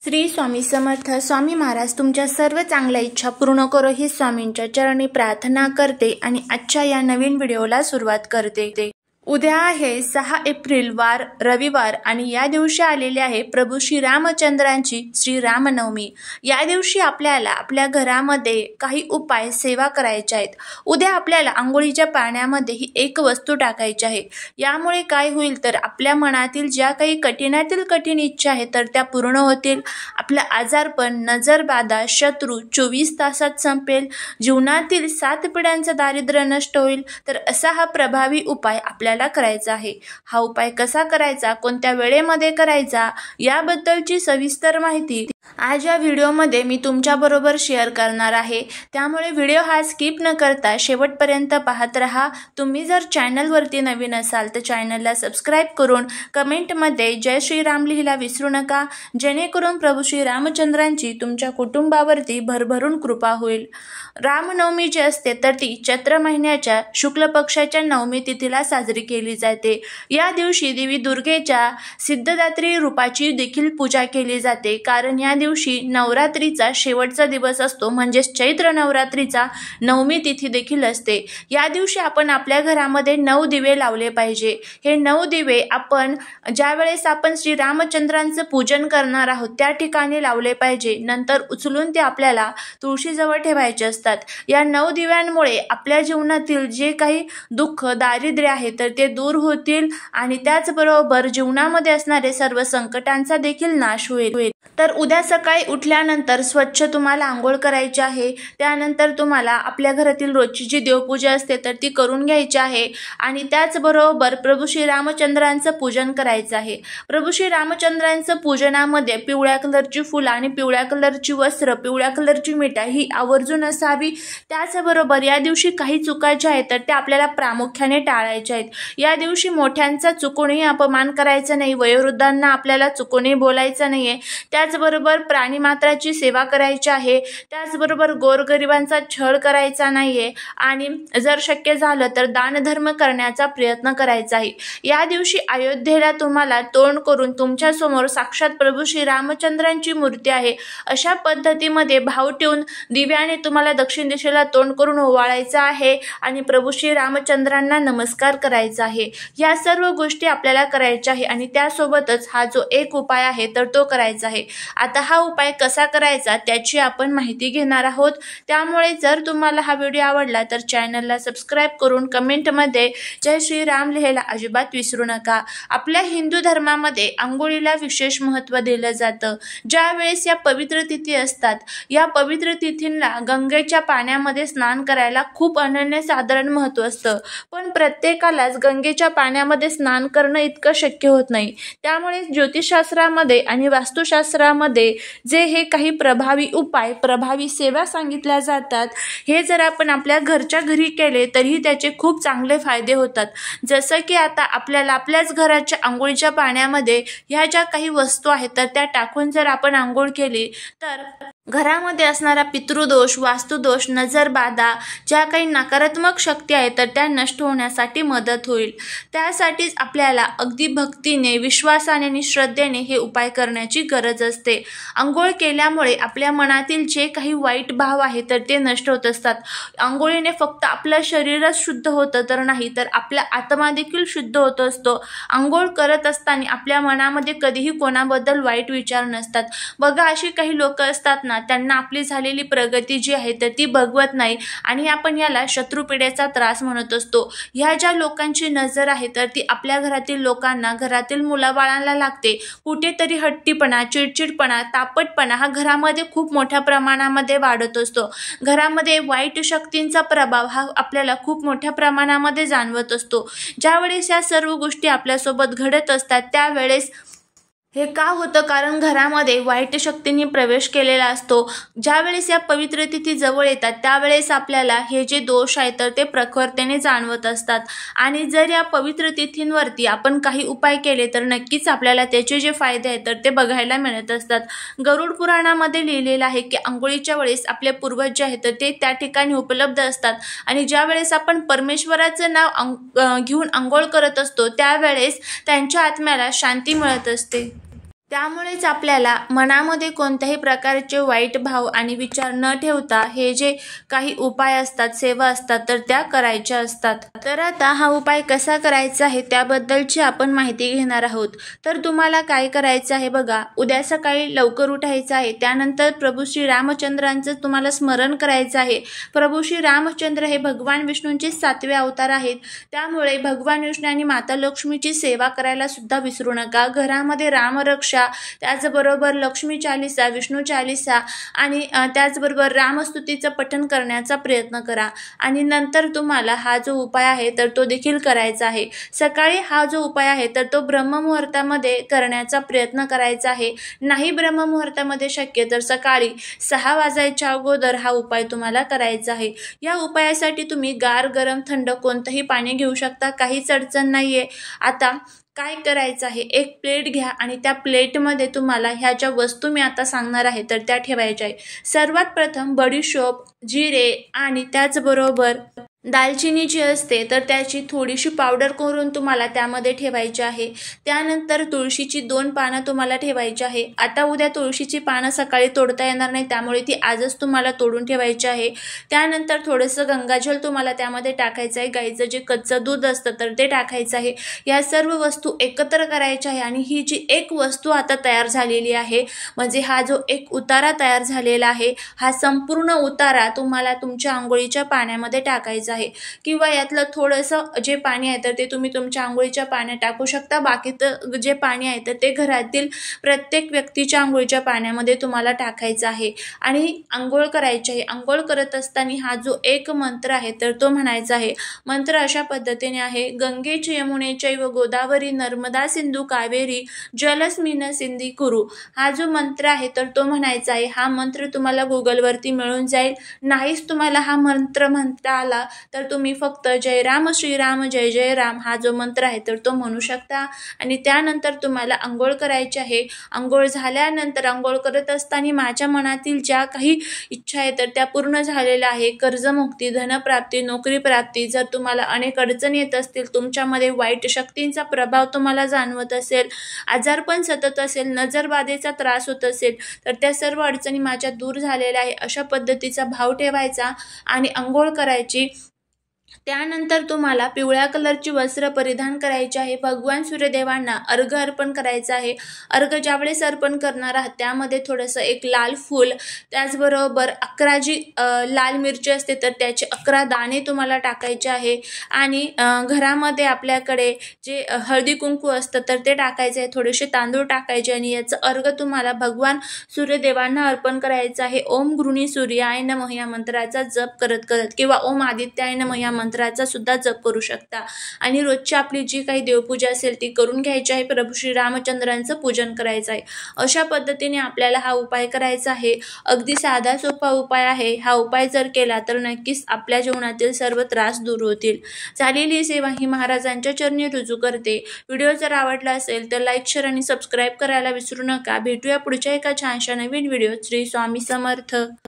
श्री स्वामी समर्थ. स्वामी महाराज तुमच्या सर्व चांगल्या इच्छा पूर्ण करो ही स्वामींच्या चरणी प्रार्थना करते आणि आजच्या या नवीन व्हिडिओला सुरुवात करते. उद्या आहे 6 एप्रिल वार रविवार आणि या दिवशी आलेले आहे प्रभू श्री रामचंद्रांची श्री रामनवमी. या दिवशी आपल्याला आपल्या घरामध्ये काही उपाय सेवा करायचे आहेत. उद्या आपल्याला अंघोळीच्या पाण्यामध्ये ही एक वस्तू टाकायची आहे. यामुळे काय होईल तर आपल्या मनातील ज्या काही कठीणातील कठीण इच्छा आहेत तर त्या पूर्ण होतील. आपला आजारपण नजरबाधा शत्रू 24 तासात संपेल. जीवनातील 7 पिढ्यांचं दारिद्र्य नष्ट होईल. तर असा हा प्रभावी उपाय आपल्याला करायचा आहे. हा उपाय कसा करायचा, कोणत्या वेळेमध्ये करायचा याबद्दलची सविस्तर माहिती आज या व्हिडिओमध्ये मी तुमच्या बरोबर शेअर करणार आहे. त्यामुळे व्हिडिओ हा स्किप न करता शेवटपर्यंत पाहत रहा. तुम्ही जर चॅनलवरती नवीन असाल तर चॅनलला सबस्क्राईब करून कमेंटमध्ये जय श्रीराम लिहायला विसरू नका, जेणेकरून प्रभू श्री रामचंद्रांची तुमच्या कुटुंबावरती भरभरून कृपा होईल. रामनवमी जी असते तर ती चैत्र महिन्याच्या शुक्ल पक्षाच्या नवमी तिथीला साजरी केली जाते. या दिवशी देवी दुर्गेच्या सिद्धदात्री रूपाची देखील पूजा केली जाते. कारण या दिवशी नवरात्रीचा शेवटचा दिवस असतो, म्हणजेच चैत्र नवरात्रीचा नवमी तिथी देखील असते. या दिवशी आपण आपल्या घरामध्ये 9 दिवे लावले पाहिजे. हे 9 दिवे आपण ज्या वेळेस आपण श्री रामचंद्रांचं पूजन करणार आहोत त्या ठिकाणी लावले पाहिजे. नंतर उचलून ते आपल्याला तुळशीजवळ ठेवायचे असतात. या 9 दिव्यांमुळे आपल्या जीवनातील जे काही दुःख दारिद्र्य आहे तर ते दूर होतील आणि त्याचबरोबर जीवनामध्ये असणारे सर्व संकटांचा देखील नाश होईल. तर उद्या सकाळी उठल्यानंतर स्वच्छ तुम्हाला आंघोळ करायची आहे. त्यानंतर तुम्हाला आपल्या घरातील रोजची जी देवपूजा असते तर ती करून घ्यायची आहे आणि त्याचबरोबर प्रभू श्री रामचंद्रांचं पूजन करायचं आहे. प्रभू श्री रामचंद्रांचं पूजनामध्ये पिवळ्या कलरची फुलं आणि पिवळ्या कलरची वस्त्र, पिवळ्या कलरची मिठाई ही आवर्जून असावी. त्याचबरोबर या दिवशी काही चुका ज्या आहेत तर त्या आपल्याला प्रामुख्याने टाळायच्या आहेत. या दिवशी मोठ्यांचा चुकूनही अपमान करायचा नाही, वयोवृद्धांना आपल्याला चुकूनही बोलायचं नाहीये. त्याचबरोबर प्राणीमात्राची सेवा करायची आहे. त्याचबरोबर गोरगरिबांचा छळ करायचा नाहीये आणि जर शक्य झालं तर दानधर्म करण्याचा प्रयत्न करायचा आहे. या दिवशी अयोध्येला तुम्हाला तोंड करून तुमच्या समोर साक्षात प्रभू श्री रामचंद्रांची मूर्ती आहे अशा पद्धतीमध्ये भाव ठेवून दिव्याने तुम्हाला दक्षिण दिशेला तोंड करून ओवाळायचं आहे आणि प्रभू श्री रामचंद्रांना नमस्कार करायचा आहे. या सर्व गोष्टी आपल्याला करायच्या आहे आणि त्यासोबतच हा जो एक उपाय आहे तर तो करायचा आहे. आता हा उपाय कसा करायचा त्याची आपण माहिती घेणार आहोत. त्यामुळे जर तुम्हाला हा व्हिडिओ आवडला तर चॅनलला सबस्क्राईब करून कमेंटमध्ये जय श्रीराम लिहायला अजिबात विसरू नका. आपल्या हिंदू धर्मामध्ये आंघोळीला विशेष महत्त्व दिलं जातं. ज्या वेळेस या पवित्र तिथी असतात या पवित्र तिथींना गंगेच्या पाण्यामध्ये स्नान करायला खूप अनन्यसाधारण महत्त्व असतं. पण प्रत्येकालाच गंगेच्या पाण्यामध्ये स्नान करणं इतकं शक्य होत नाही. त्यामुळे ज्योतिषशास्त्रामध्ये आणि वास्तुशास्त्रामध्ये जे हे काही प्रभावी उपाय प्रभावी सेवा सांगितल्या जातात हे जर आपण आपल्या घरच्या घरी केले तरीही त्याचे खूप चांगले फायदे होतात. जसं की आता आपल्याला आपल्याच घराच्या आंघोळीच्या पाण्यामध्ये ह्या ज्या काही वस्तू आहेत तर त्या टाकून जर आपण आंघोळ केली तर घरामध्ये असणारा पितृदोष वास्तुदोष नजरबाधा ज्या काही नकारात्मक शक्ती आहेत तर त्या नष्ट होण्यासाठी मदत होईल. त्यासाठीच आपल्याला अगदी भक्तीने विश्वासाने आणि श्रद्धेने हे उपाय करण्याची गरज असते. आंघोळ केल्यामुळे आपल्या मनातील जे काही वाईट भाव आहे तर ते नष्ट होत असतात. आंघोळीने फक्त आपलं शरीरच शुद्ध होतं तर नाही तर आपला आत्मा देखील शुद्ध होत असतो. आंघोळ करत असताना आपल्या मनामध्ये कधीही कोणाबद्दल वाईट विचार नसतात. बघा अशी काही लोक असतात ना त्यांना आपली झालेली प्रगती जी आहे तर ती बघवत नाही आणि आपण याला शत्रुपिढ्याचा त्रास म्हणत असतो. ह्या ज्या लोकांची नजर आहे तर ती आपल्या घरातील लोकांना घरातील मुलाबाळांना लागते. कुठेतरी हट्टीपणा चिडचिडपणा तापटपणा हा घरामध्ये खूप मोठ्या प्रमाणामध्ये वाढत असतो. घरामध्ये वाईट शक्तींचा प्रभाव हा आपल्याला खूप मोठ्या प्रमाणामध्ये जाणवत असतो. ज्यावेळेस या सर्व गोष्टी आपल्यासोबत घडत असतात त्यावेळेस हे का होतं कारण घरामध्ये वाईट शक्तींनी प्रवेश केलेला असतो. ज्यावेळेस या पवित्र तिथी जवळ येतात त्यावेळेस आपल्याला हे जे दोष आहेत तर ते प्रखरतेने जाणवत असतात आणि जर या पवित्र तिथींवरती आपण काही उपाय केले तर नक्कीच आपल्याला त्याचे जे फायदे आहेत तर ते बघायला मिळत असतात. गरुड पुराणामध्ये लिहिलेलं आहे की आंघोळीच्या वेळेस आपले पूर्वज जे आहेत तर ते त्या ठिकाणी उपलब्ध असतात आणि ज्यावेळेस आपण परमेश्वराचं नाव घेऊन आंघोळ करत असतो त्यावेळेस त्यांच्या आत्म्याला शांती मिळत असते. त्यामुळेच आपल्याला मनामध्ये कोणत्याही प्रकारचे वाईट भाव आणि विचार न ठेवता हे जे काही उपाय असतात, सेवा असतात, तर त्या करायच्या असतात। तर आता हा उपाय कसा करायचा आहे त्याबद्दलची आपण माहिती घेणार आहोत। तर तुम्हाला काय करायचं आहे बघा, उद्या सकाळी लवकर उठायचं आहे। त्यानंतर प्रभू श्री रामचंद्रांचं तुम्हाला स्मरण करायचं आहे। प्रभू श्री रामचंद्र हे भगवान विष्णूंचे 7वे अवतार आहेत। त्यामुळे भगवान विष्णू आणि माता लक्ष्मीची सेवा करायला सुद्धा विसरू नका। घरामध्ये रामरक्षा, त्याचबरोबर लक्ष्मी चालीसा, विष्णू चालीसा आणि त्याचबरोबर रामस्तुतीचं पठण करण्याचा प्रयत्न करा। आणि नंतर तुम्हाला हा जो उपाय आहे तर तो देखील करायचा आहे। सकाळी हा जो उपाय आहे तर तो ब्रह्ममुहूर्तामध्ये करण्याचा प्रयत्न करायचा आहे। नाही ब्रह्ममुहूर्तामध्ये शक्य तर सकाळी 6 वाजायच्या अगोदर हा उपाय तुम्हाला करायचा आहे। या उपायासाठी तुम्ही गार, गरम, थंड कोणतंही पाणी घेऊ शकता, काहीच अडचण नाहीये। आता काय करायचं आहे, एक प्लेट घ्या आणि त्या प्लेटमध्ये तुम्हाला ह्या ज्या वस्तू मी आता सांगणार आहे तर त्या ठेवायच्या आहे। सर्वात प्रथम बडीशोप, जिरे आणि त्याचबरोबर दालचिनी जी असते तर त्याची थोडीशी पावडर करून तुम्हाला त्यामध्ये ठेवायची आहे। त्यानंतर तुळशीची 2 पानं तुम्हाला ठेवायची आहे। आता उद्या तुळशीची पानं सकाळी तोडता येणार नाही, त्यामुळे ती आजच तुम्हाला तोडून ठेवायची आहे। त्यानंतर थोडंसं गंगाजल तुम्हाला त्यामध्ये टाकायचं आहे। गाईचं जे कच्चं दूध असतं तर ते टाकायचं आहे। या सर्व वस्तू एकत्र करायच्या आहे आणि ही जी एक वस्तू आता तयार झालेली आहे, म्हणजे हा जो एक उतारा तयार झालेला आहे, हा संपूर्ण उतारा तुम्हाला तुमच्या अंघोळीच्या पाण्यामध्ये टाकायचा आहे। किंवा यातलं थोडंसं जे पाणी आहे तर ते तुम्ही तुमच्या अंघोळीच्या पाण्यात टाकू शकता। बाकीचं जे पाणी आहे तर ते घरातील प्रत्येक व्यक्तीच्या अंघोळीच्या पाण्यामध्ये तुम्हाला टाकायचं आहे आणि अंघोळ करायची आहे। अंघोळ करत असताना हा जो एक मंत्र आहे तर तो म्हणायचा आहे। मंत्र अशा पद्धतीने आहे, गंगेच यमुनेचैव गोदावरी नर्मदा सिंधू कावेरी जलस्मिन सिंधी कुरु। हा जो मंत्र आहे तर तो म्हणायचा आहे। हा मंत्र तुम्हाला गुगलवरती मिळून जाईल। नाहीच तुम्हाला हा मंत्र म्हणता आला तर तुम्ही फक्त जय राम श्रीराम जय जय राम हा जो मंत्र आहे तर तो म्हणू शकता। आणि त्यानंतर तुम्हाला अंघोळ करायची आहे। अंघोळ झाल्यानंतर अंघोळ करत असताना माझ्या मनातील ज्या काही इच्छा आहेत तर त्या पूर्ण झालेल्या आहे। कर्जमुक्ती, धनप्राप्ती, नोकरी प्राप्ती, जर तुम्हाला अनेक अडचणी येत असतील, तुमच्यामध्ये वाईट शक्तींचा प्रभाव तुम्हाला जाणवत असेल, आजारपण सतत असेल, नजरबाधेचा त्रास होत असेल तर त्या सर्व अडचणी माझ्या दूर झालेल्या आहे अशा पद्धतीचा भाव ठेवायचा आणि अंघोळ करायची। त्यानंतर तुम्हाला पिवळ्या कलरची वस्त्र परिधान करायची आहे। भगवान सूर्यदेवांना अर्घ अर्पण करायचं आहे। अर्घ ज्यावेळेस अर्पण करणार आहात त्यामध्ये थोडंसं एक लाल फूल, त्याचबरोबर 11 जी लाल मिरची असते तर त्याचे 11 दाणे तुम्हाला टाकायचे आहे। आणि घरामध्ये आपल्याकडे जे हळदी कुंकू असतं तर ते टाकायचं आहे। थोडेसे तांदूळ टाकायचे आणि याचं अर्घ तुम्हाला भगवान सूर्यदेवांना अर्पण करायचं आहे। ओम गृणी सूर्याय नमः या मंत्राचा जप करत करत किंवा ओम आदित्याय नमः या मंत्राचा सुद्धा जप करू शकता। आणि रोजची आपली जी काही देवपूजा असेल ती करून घ्यायची आहे। प्रभू श्री रामचंद्रांचं पूजन करायचं आहे। अशा पद्धतीने आपल्याला हा उपाय करायचा आहे। अगदी साधा सोपा उपाय आहे। हा उपाय जर केला तर नक्कीच आपल्या जीवनातील सर्व त्रास दूर होतील। झालेली सेवा ही महाराजांच्या चरणी रुजू करते। व्हिडिओ जर आवडला असेल तर लाईक, शेअर आणि सबस्क्राईब करायला विसरू नका। भेटूया पुढच्या एका छानशा नवीन व्हिडिओ। श्री स्वामी समर्थ।